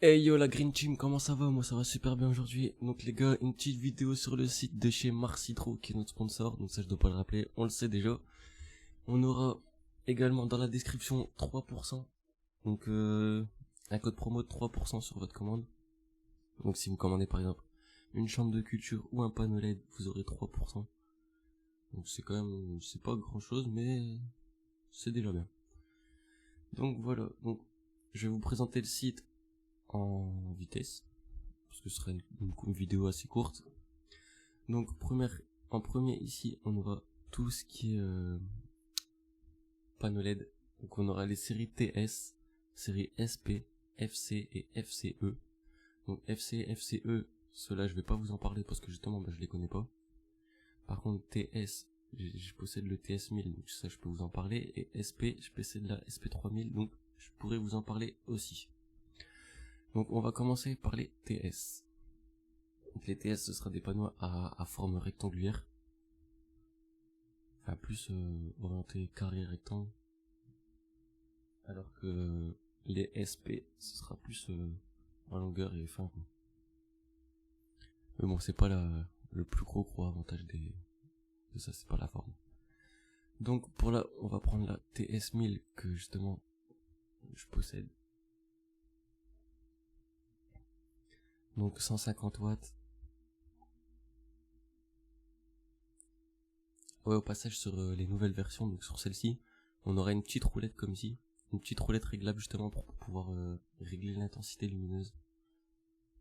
Hey yo la Green Team, comment ça va? Moi ça va super bien aujourd'hui. Donc les gars, une petite vidéo sur le site de chez Marcitro qui est notre sponsor. Donc ça je dois pas le rappeler, on le sait déjà. On aura également dans la description 3%. Donc un code promo de 3% sur votre commande. Donc si vous commandez par exemple une chambre de culture ou un panneau LED, vous aurez 3%. Donc c'est quand même, c'est pas grand chose mais c'est déjà bien. Donc voilà, donc je vais vous présenter le site en vitesse. Parce que ce sera une vidéo assez courte. Donc en premier ici, on aura tout ce qui est panneau LED. Donc on aura les séries TS, séries SP, FC et FCE. Donc FC, FCE, ceux-là je vais pas vous en parler parce que justement je les connais pas. Par contre TS, je possède le TS 1000, donc ça je peux vous en parler. Et SP, je possède la SP 3000, donc je pourrais vous en parler aussi. Donc on va commencer par les TS. Donc les TS, ce sera des panneaux à forme rectangulaire. Enfin, plus orienté carré rectangle. Alors que les SP, ce sera plus en longueur et fin. Mais bon, c'est pas le plus gros avantage de ça, c'est pas la forme. Donc pour là, on va prendre la TS 1000 que justement je possède. Donc 150 watts. Ouais, au passage sur les nouvelles versions, donc sur celle-ci, on aura une petite roulette comme ci, une petite roulette réglable justement pour pouvoir régler l'intensité lumineuse.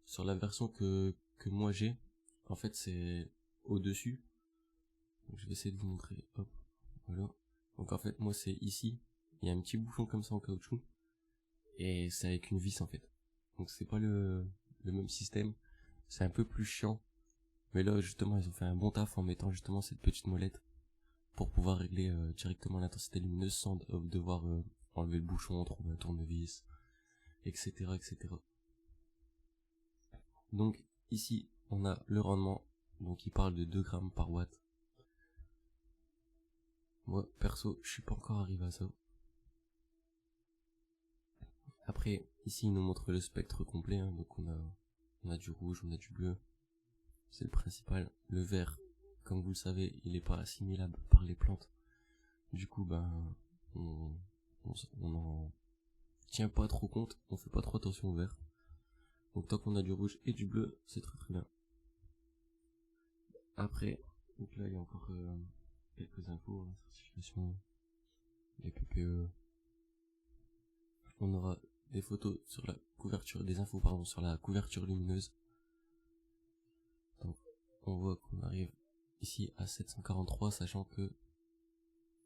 Sur la version que moi j'ai, en fait c'est au-dessus. Donc je vais essayer de vous montrer. Hop, voilà. Donc en fait moi c'est ici, il y a un petit bouchon comme ça en caoutchouc et c'est avec une vis en fait. Donc c'est pas le même système, c'est un peu plus chiant. Mais là justement ils ont fait un bon taf en mettant justement cette petite molette pour pouvoir régler directement l'intensité lumineuse sans devoir enlever le bouchon, trouver un tournevis, etc., etc. Donc ici on a le rendement, donc il parle de 2 grammes par watt. Moi perso je suis pas encore arrivé à ça. Après ici il nous montre le spectre complet, hein, donc on a du rouge, on a du bleu, c'est le principal. Le vert, comme vous le savez, il est pas assimilable par les plantes. Du coup on en tient pas trop compte, on fait pas trop attention au vert. Donc tant qu'on a du rouge et du bleu, c'est très très bien. Après, donc là il y a encore quelques infos, hein, certification, les PPE. On aura des photos sur la couverture, des infos pardon, sur la couverture lumineuse. Donc on voit qu'on arrive ici à 743, sachant que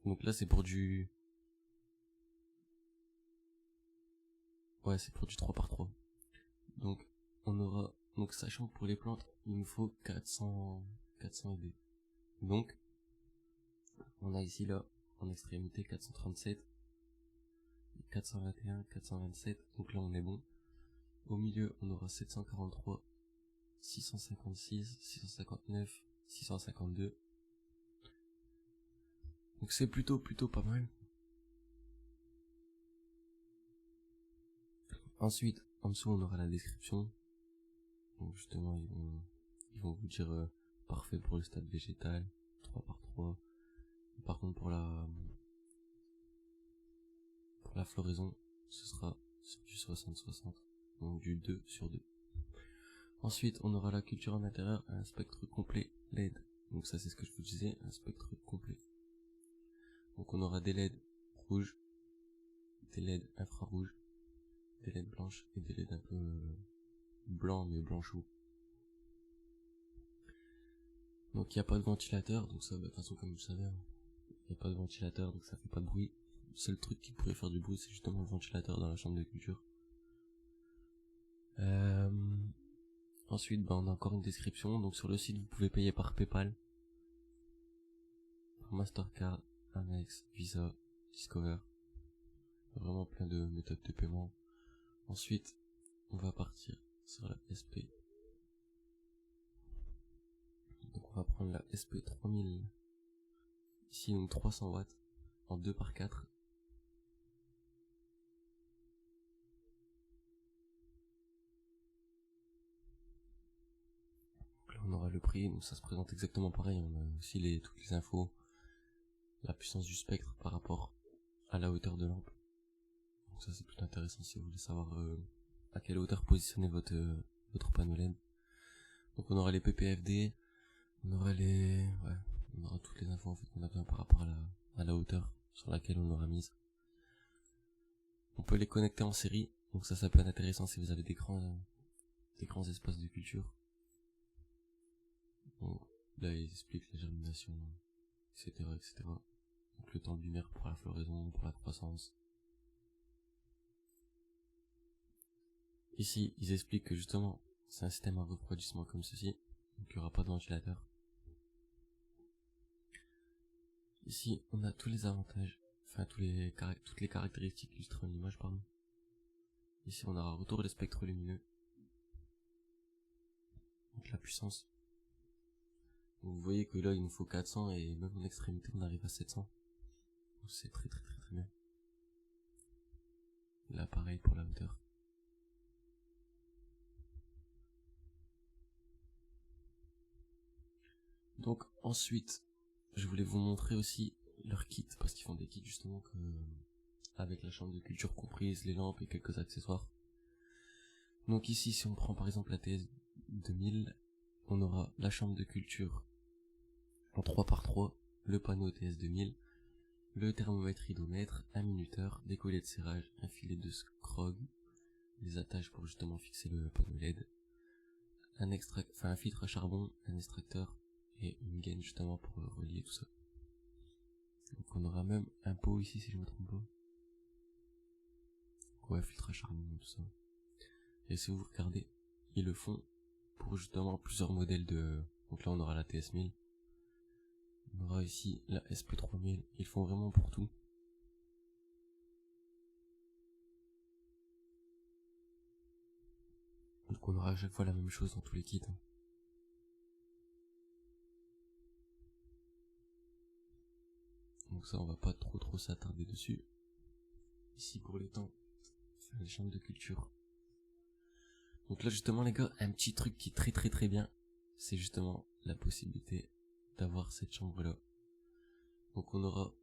donc là c'est pour du c'est pour du 3 par 3. Donc on aura donc sachant que pour les plantes, il nous faut 400 EV. Donc on a ici là en extrémité 437, 421, 427. Donc là on est bon. Au milieu, on aura 743, 656, 659, 652. Donc c'est plutôt pas mal. Ensuite, en dessous, on aura la description. Donc justement, ils vont vous dire parfait pour le stade végétal, 3 par 3. Par contre, pour la floraison, ce sera sur du 60-60. Donc du 2 sur 2. Ensuite, on aura la culture en intérieur, un spectre complet LED. Donc ça, c'est ce que je vous disais, un spectre complet. Donc on aura des LED rouges, des LED infrarouges, des LED blanches et des LED un peu blancs mais blanchous. Donc il n'y a pas de ventilateur, donc ça, de toute façon comme vous le savez, il n'y a pas de ventilateur, donc ça fait pas de bruit. Le seul truc qui pourrait faire du bruit, c'est justement le ventilateur dans la chambre de culture. Ensuite, on a encore une description. Donc sur le site, vous pouvez payer par PayPal, par Mastercard, Amex, Visa, Discover. Vraiment plein de méthodes de paiement. Ensuite, on va partir sur la SP. Donc on va prendre la SP 3000. Ici, donc 300 watts en 2 par 4. aura le prix, donc ça se présente exactement pareil. On a aussi toutes les infos, la puissance du spectre par rapport à la hauteur de lampe. Donc ça c'est plutôt intéressant si vous voulez savoir à quelle hauteur positionner votre panneau LED. Donc on aura les PPFD, on aura on aura toutes les infos en fait qu'on a besoin par rapport à la hauteur sur laquelle on l'aura mise. On peut les connecter en série, donc ça peut être intéressant si vous avez des grands espaces de culture. Donc là ils expliquent la germination, etc., etc. Donc le temps de lumière pour la floraison, pour la croissance. Ici ils expliquent que justement c'est un système à refroidissement comme ceci, donc il n'y aura pas de ventilateur. Ici on a tous les avantages, enfin toutes les caractéristiques illustrées en image, pardon. Ici on aura retour des spectres lumineux, donc la puissance. Donc, vous voyez que là il nous faut 400 et même en extrémité on arrive à 700. C'est très bien. Là pareil pour la hauteur. Donc ensuite je voulais vous montrer aussi leur kit, parce qu'ils font des kits justement avec la chambre de culture comprise, les lampes et quelques accessoires. Donc ici si on prend par exemple la TS2000, on aura la chambre de culture en 3x3, le panneau TS2000, le thermomètre idomètre, un minuteur, des collets de serrage, un filet de scrog, des attaches pour justement fixer le panneau LED, un filtre à charbon, un extracteur et une gaine justement pour relier tout ça. Donc on aura même un pot ici si je me trompe pas. Ouais, filtre à charbon, tout ça. Et si vous regardez, ils le font pour justement plusieurs modèles donc là on aura la TS1000. On aura ici la SP3000. Ils font vraiment pour tout. Donc on aura à chaque fois la même chose dans tous les kits. Donc ça on va pas trop s'attarder dessus. Ici pour les temps, c'est les chambres de culture. Donc là justement les gars, un petit truc qui est très bien, c'est justement la possibilité d'avoir cette chambre là. Donc on va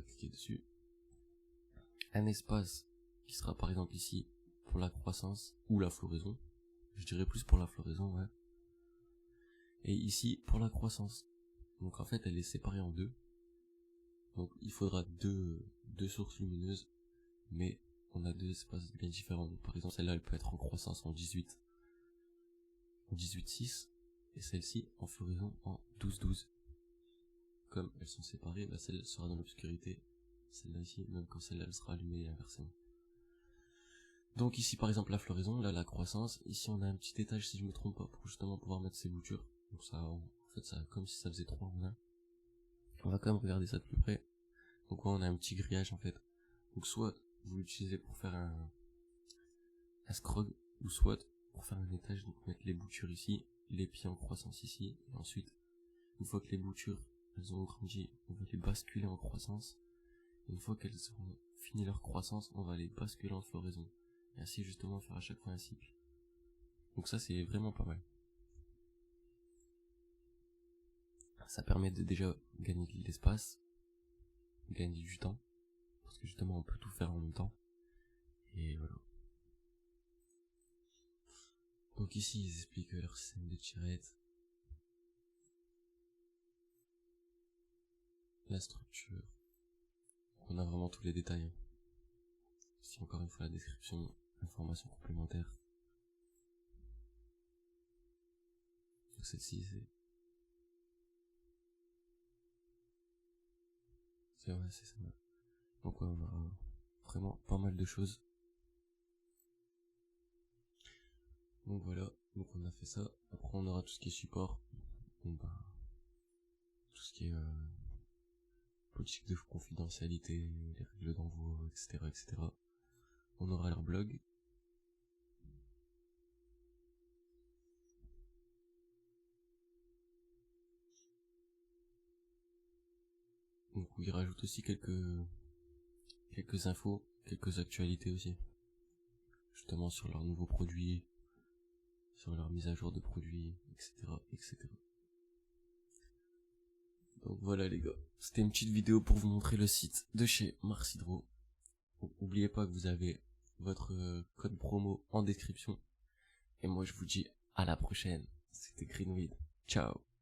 cliquer dessus, un espace qui sera par exemple ici pour la croissance ou la floraison. Je dirais plus pour la floraison, ouais. Et ici pour la croissance. Donc en fait elle est séparée en deux. Donc il faudra deux sources lumineuses, mais on a deux espaces bien différents. Donc, par exemple celle-là elle peut être en croissance en 18:6 et celle-ci en floraison en 12:12. Comme elles sont séparées, celle sera dans l'obscurité, celle-là ici, même quand celle-là elle sera allumée et inversement. Donc ici par exemple la floraison, là la croissance, ici on a un petit étage si je me trompe pas pour justement pouvoir mettre ces boutures. Donc ça, en fait ça comme si ça faisait 3 en 1. On va quand même regarder ça de plus près. Donc ouais, on a un petit grillage en fait. Donc soit vous l'utilisez pour faire un scrog, ou soit pour faire un étage, donc mettre les boutures ici, les pieds en croissance ici, et ensuite une fois que les boutures elles ont grandi, on va les basculer en croissance. Une fois qu'elles auront fini leur croissance, on va les basculer en floraison. Et ainsi justement faire à chaque fois un cycle. Donc ça c'est vraiment pas mal. Ça permet de déjà gagner de l'espace, gagner du temps, parce que justement on peut tout faire en même temps. Et voilà. Donc ici ils expliquent leur système de tirette, la structure. On a vraiment tous les détails. Ici encore une fois la description, informations complémentaires. Donc celle-ci c'est vrai, c'est ça. Donc ouais, on a vraiment pas mal de choses. Donc voilà, donc on a fait ça. Après on aura tout ce qui est support. Donc tout ce qui est politique de confidentialité, les règles d'envoi, etc., etc. On aura leur blog. Donc ils rajoutent aussi quelques infos, quelques actualités aussi. Justement sur leurs nouveaux produits, sur leur mise à jour de produits, etc., etc. Donc voilà les gars, c'était une petite vidéo pour vous montrer le site de chez Mars Hydro. N'oubliez pas que vous avez votre code promo en description. Et moi je vous dis à la prochaine. C'était Greenweed. Ciao.